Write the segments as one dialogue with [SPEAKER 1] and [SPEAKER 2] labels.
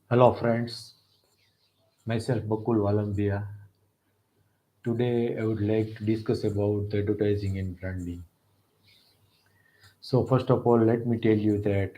[SPEAKER 1] Hello friends, myself Bakul Valambia. Today I would like to discuss about the advertising and branding. So first of all, let me tell you that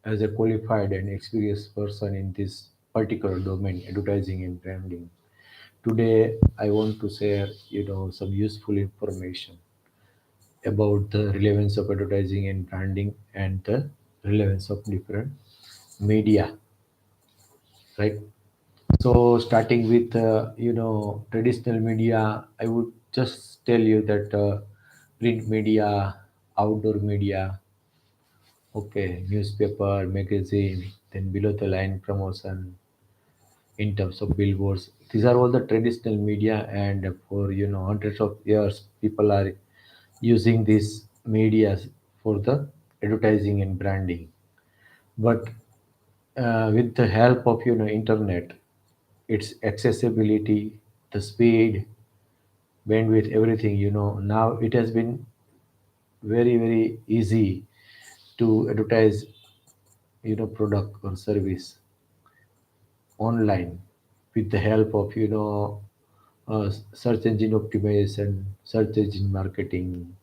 [SPEAKER 1] as a qualified and experienced person in this particular domain, advertising and branding, today I want to share, some useful information about the relevance of advertising and branding and the relevance of different media, right? So starting with traditional media, I would just tell you that print media, outdoor media, okay, newspaper, magazine, then below the line promotion in terms of billboards. These are all the traditional media, and for hundreds of years, people are using these media for the advertising and branding. But with the help of internet, its accessibility, the speed, bandwidth, everything, now it has been very easy to advertise, product or service online with the help of search engine optimization, search engine marketing,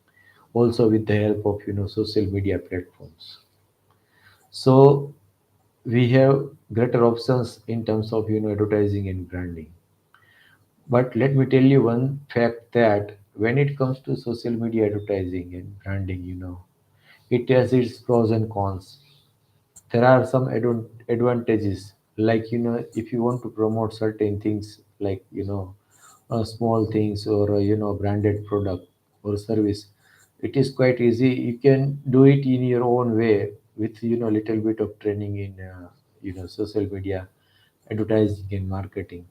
[SPEAKER 1] also with the help of social media platforms. So we have greater options in terms of advertising and branding. But let me tell you one fact that when it comes to social media advertising and branding, it has its pros and cons. There are some advantages, like if you want to promote certain things, like small things, or branded product or service, it is quite easy. You can do it in your own way with little bit of training in social media advertising and marketing.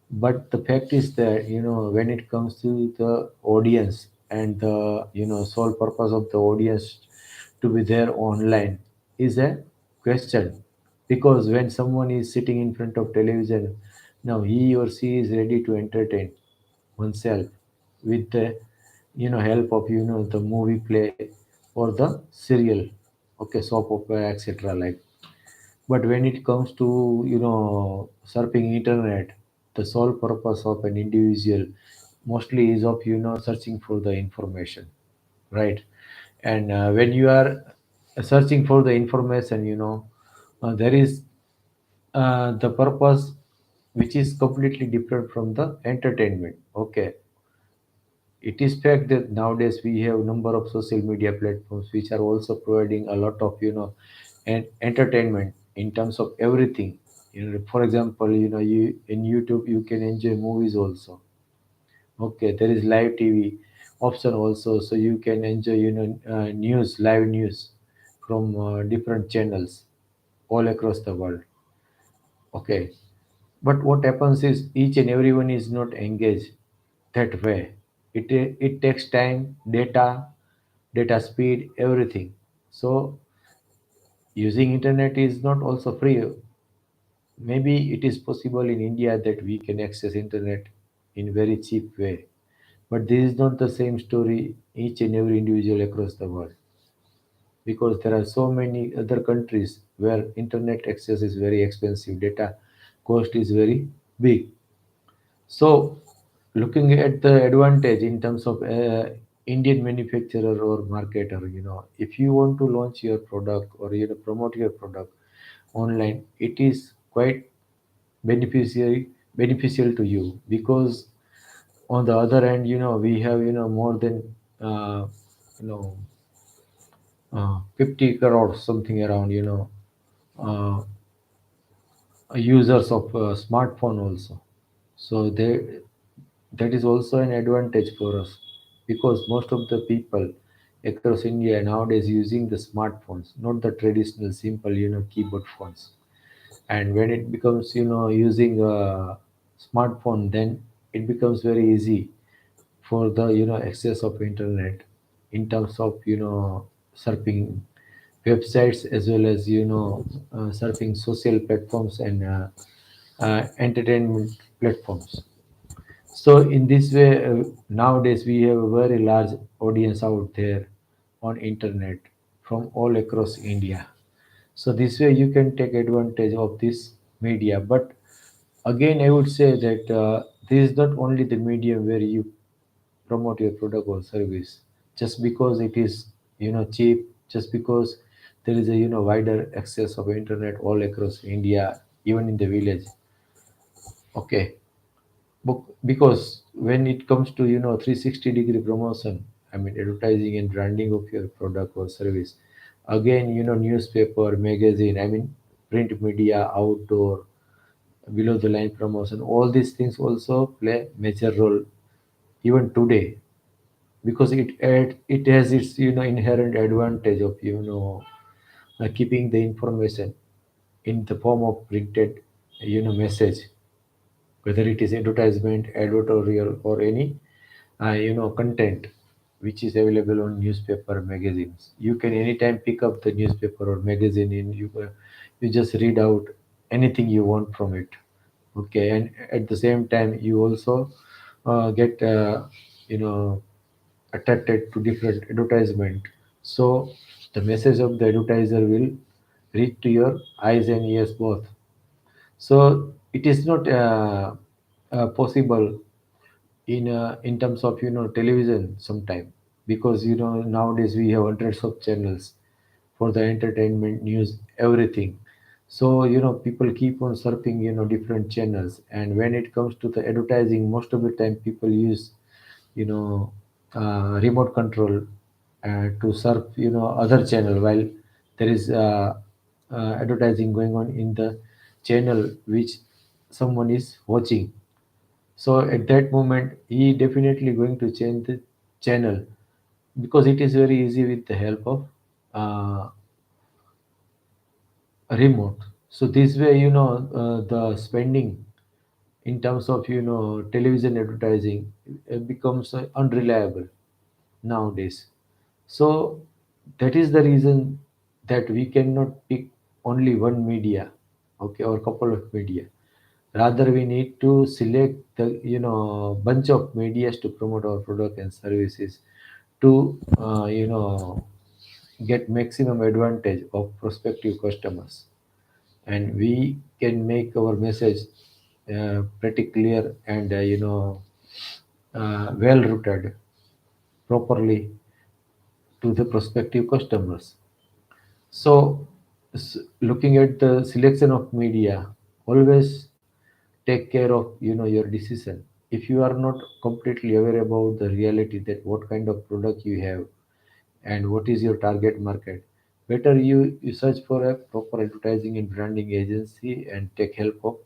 [SPEAKER 1] But the fact is that when it comes to the audience and the sole purpose of the audience to be there online is a question, because when someone is sitting in front of television, now he or she is ready to entertain oneself with the help of the movie play or the serial, okay, soap opera, etc. Like, but when it comes to surfing internet, the sole purpose of an individual mostly is of searching for the information, right? And when you are searching for the information, there is the purpose which is completely different from the entertainment. Okay, it is fact that nowadays we have number of social media platforms which are also providing a lot of and entertainment in terms of everything. For example, you in YouTube you can enjoy movies also. Okay, there is live TV option also, so you can enjoy news, live news from different channels all across the world. Okay, but what happens is each and everyone is not engaged that way. It takes time, data speed, everything. So using internet is not also free. Maybe it is possible in India that we can access internet in very cheap way, but this is not the same story each and every individual across the world, because there are so many other countries where internet access is very expensive, data cost is very big. So, looking at the advantage in terms of Indian manufacturer or marketer, if you want to launch your product or promote your product online, it is quite beneficiary beneficial to you, because on the other hand, we have more than you know 50 crore something around uh, users of smartphone also. So that is also an advantage for us, because most of the people across India nowadays using the smartphones, not the traditional simple keyboard phones. And when it becomes using a smartphone, then it becomes very easy for the access of internet in terms of surfing websites, as well as surfing social platforms and entertainment platforms. So in this way, nowadays we have a very large audience out there on internet from all across India. So this way you can take advantage of this, media. But again, I would say that this is not only the medium where you promote your product or service just because it is cheap, just because there is a wider access of internet all across India, even in the village. Okay. Because when it comes to 360-degree promotion, I mean advertising and branding of your product or service, again newspaper, magazine, I mean print media, outdoor, below the line promotion, all these things also play major role even today, because it has its inherent advantage of keeping the information in the form of printed message, whether it is advertisement, editorial, or any content which is available on newspaper, magazines. You can anytime pick up the newspaper or magazine and you just read out anything you want from it. Okay, and at the same time you also get attracted to different advertisement. So the message of the advertiser will reach to your eyes and ears both. So it is not possible in terms of television sometime, because nowadays we have hundreds of channels for the entertainment, news, everything. So people keep on surfing different channels, and when it comes to the advertising, most of the time people use you know remote control to surf other channel while there is advertising going on in the channel which someone is watching. So at that moment he definitely going to change the channel, because it is very easy with the help of uh, remote. So this way the spending in terms of television advertising becomes unreliable nowadays. So that is the reason that we cannot pick only one media, okay, or couple of media. Rather, we need to select the bunch of medias to promote our product and services to get maximum advantage of prospective customers, and we can make our message pretty clear and well rooted properly to the prospective customers. So, looking at the selection of media, always take care of your decision. If you are not completely aware about the reality that what kind of product you have and what is your target market, better you search for a proper advertising and branding agency and take help of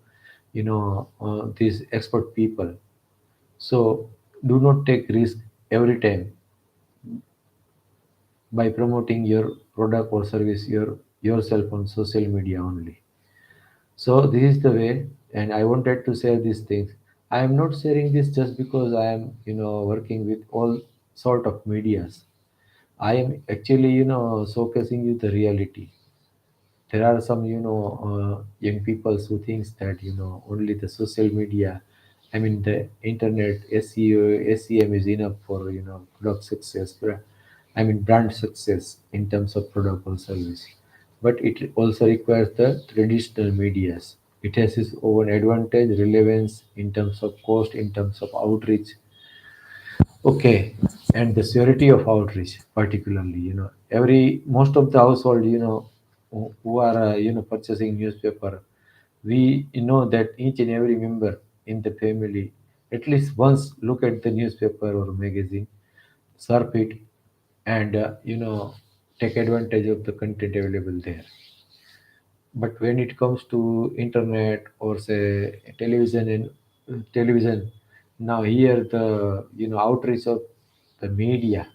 [SPEAKER 1] these expert people. So do not take risk every time by promoting your product or service yourself on social media only. So this is the way, and I wanted to share these things. I am not sharing this just because I am, working with all sort of medias. I am actually, showcasing you the reality. There are some, young people who thinks that, only the social media, I mean, the internet, SEO, SEM is enough for, product success. I mean, brand success in terms of product or service. But it also requires the traditional medias. It has its own advantage, relevance in terms of cost, in terms of outreach. Okay, and the surety of outreach, particularly, every most of the household, who are purchasing newspaper, we know that each and every member in the family at least once look at the newspaper or magazine, surf it, and take advantage of the content available there. But when it comes to internet or say television, now here the outreach of the media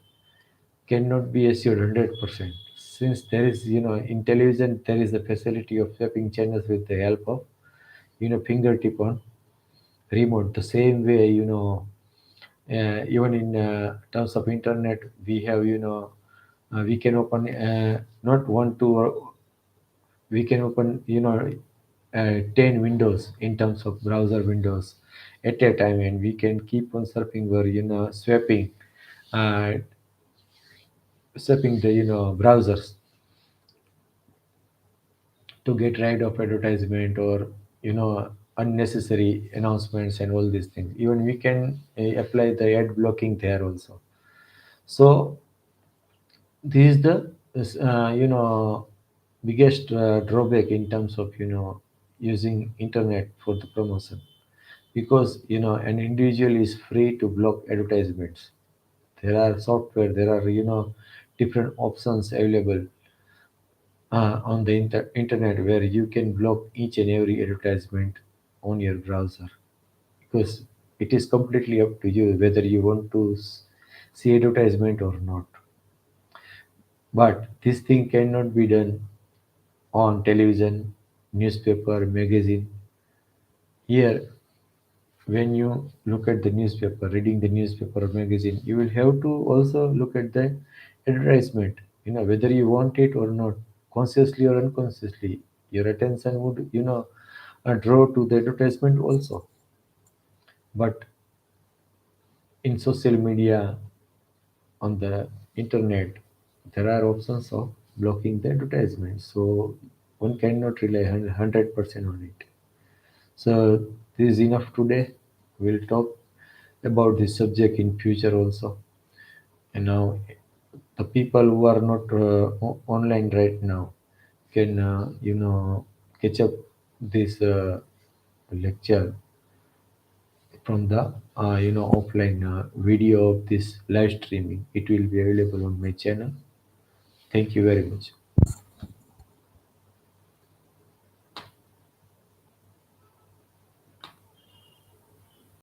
[SPEAKER 1] cannot be assured 100%, since there is in television there is the facility of swapping channels with the help of fingertip on remote. The same way even in terms of internet we have we can open not one two, or we can open 10 windows in terms of browser windows at a time, and we can keep on surfing or uh, swapping the browsers to get rid of advertisement, or unnecessary announcements and all these things. Even we can apply the ad blocking there also. So this is the biggest drawback in terms of using internet for the promotion, because an individual is free to block advertisements. There are software, there are different options available on the internet where you can block each and every advertisement on your browser, because it is completely up to you whether you want to see advertisement or not. But this thing cannot be done on television, newspaper, magazine. Here, when you look at the newspaper, reading the newspaper or magazine, you will have to also look at the advertisement, whether you want it or not, consciously or unconsciously. Your attention would, draw to the advertisement also. But in social media, on the internet, there are options of blocking the advertisement. So one cannot rely 100% on it. So this is enough today. We'll talk about this subject in future also. And now the people who are not online right now can catch up this lecture from the offline video of this live streaming. It will be available on my channel. Thank you very much.